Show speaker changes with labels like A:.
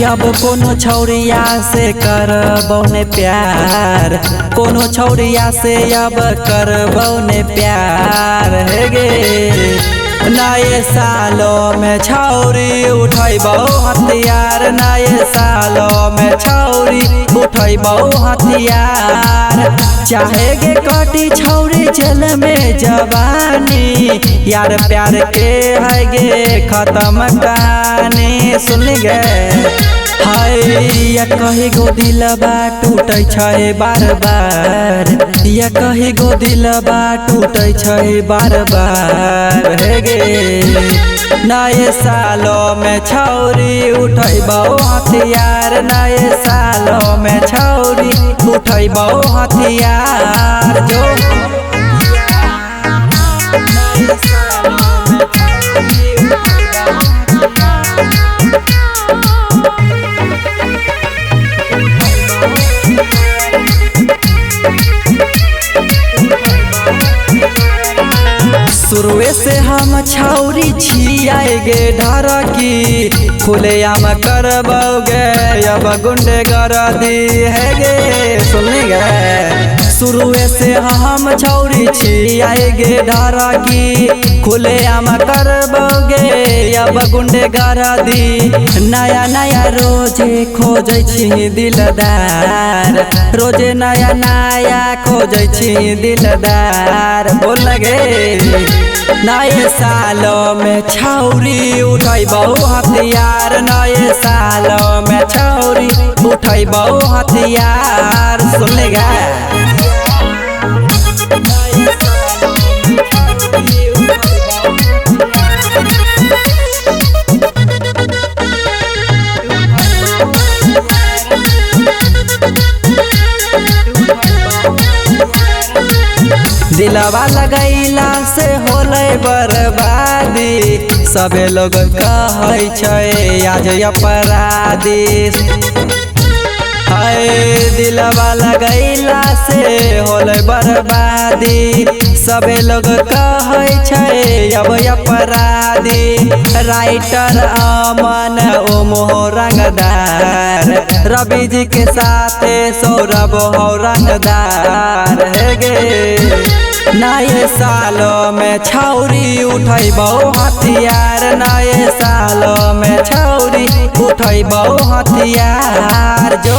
A: अब कोनो छौरिया से करबौ ने प्यार, कोनो छौरिया से अब करबौ ने प्यार हे गे। नए सालों में छौरी उठैबौ हथियार, नए सालों में छौरी उठैबौ हथियार। चाहे गे कटी छौरी जेल में जवानी, यार प्यार के है गे खत्म कहानी। सुन गे हाय या कही गो दिलबा टूटे छै बार बार, या कही गो दिलबा टूटे छै बार बार हे गे। नए सालों में छौरी उठैबौ हथियार, नए सालों में छौरी उठैबौ हथियार जो। शुरुए से हम छौरी छियाए गे ढरकी, खुलेआम करबौगे अब गुंडे गरदी है गे। सुनली गे शुरुए से हम छौरी छियाए गे ढरकी, खुलेआम करबौगे अब गुंडे गरदी। नया नया रोजे खोजै छी दिलदार, रोजे नया नया खोजै छी दिलदार। बोल गे नए सालों में छौरी उठैबौ हथियार, नए सालों में छौरी उठैबौ हथियार। सुन लेगा दिलवा लगैला से होले बर्बादी, सबे लोग कहै छै आज अपराधी। हाय दिलवा लगैला से होले बर्बादी, सबे लोग कहै छै अब अपराधी। राइटर अमन ओमो रंगदार, रवि जी के साथे सौरभ हो रंगदार हे गे। नए सालों में छौरी उठैबौ हथियार, नए सालों में छौरी उठैबौ हथियार जो।